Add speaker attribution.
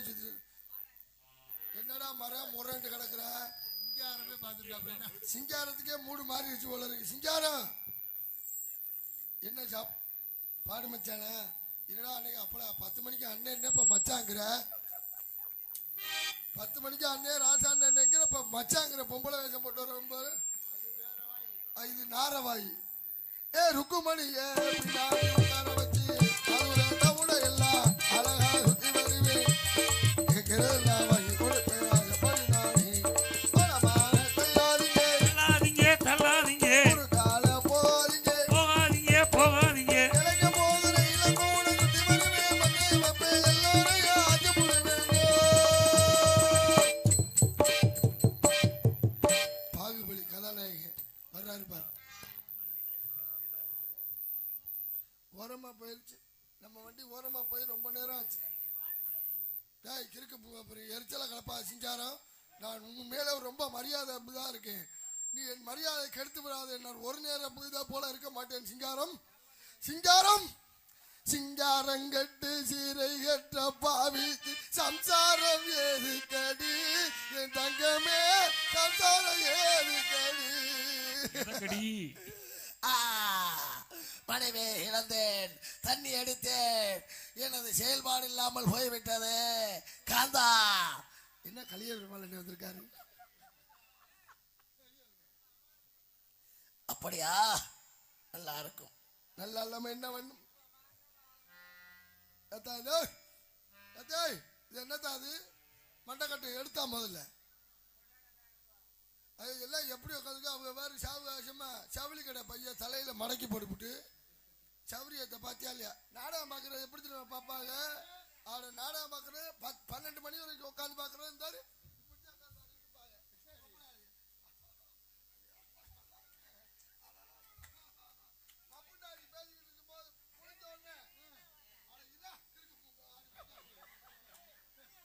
Speaker 1: சுத்தி என்னடா மரம் முரண்டு கிடக்குற சிங்காரமே பார்த்துட்டு சிங்காரத்துக்கே மூடு மாறிடுச்சு போல இருக்கு. சிங்காரம் என்ன பாடு மச்சான என்னடா அன்னைக்கு அப்பல 10 மணிக்கு அண்ணன் என்ன இப்ப மச்சாங்கிற 10 மணிக்கு அண்ணன் ராசா அண்ணங்கிற இப்ப மச்சாங்கிற பொம்பளை வேஷம் போட்டு வர இது நாரவாயி. ஏ ருக்குமணி ஏ வச்சு தமிழ எல்லாம் அழகா சுத்தி வருவேன் ஓரமா போயிருச்சு. நம்ம வண்டி ஓரமா போய் ரொம்ப நேரம் ஆச்சு. கிறுக்கு எரிச்சல கலப்பா சிங்காரம். நான் உன் மேல ரொம்ப மரியாதை தான் இருக்கேன். நீ என் மரியாதை கெடுத்து விடாத. நான் ஒரு நேரம் போல இருக்க மாட்டேன் சிங்காரம். சிங்காரம் சிங்காரங்கட்டு சீரை கட்ட பாவிக்கு சம்சாரம் ஏது கடி என் தங்கமே சம்சாரம் ஏது கடி. மனைவி இழந்தேன், தண்ணி அடித்தேன், எனது செயல்பாடு இல்லாமல் போய்விட்டது. காந்தா என்ன கலிய பெருமாள் வந்திருக்காரு? அப்படியா? நல்லா இருக்கும். நல்லா இல்லாம என்ன பண்ணும்? இது என்னத்தா அது? மண்டக்கட்டை எடுத்தா முதல்ல அது எல்லாம் எப்படி உட்காந்துருக்கு? அவங்க வேறு சாவகாசமா சவுளி கடை பையன் தலையில மடக்கி போட்டுவிட்டு சவுரியத்தை பார்த்தியா இல்லையா? நாடகம் பார்க்கறது எப்படி தெரியுமா பார்ப்பாங்க? அவனை நாடகம் பார்க்கறது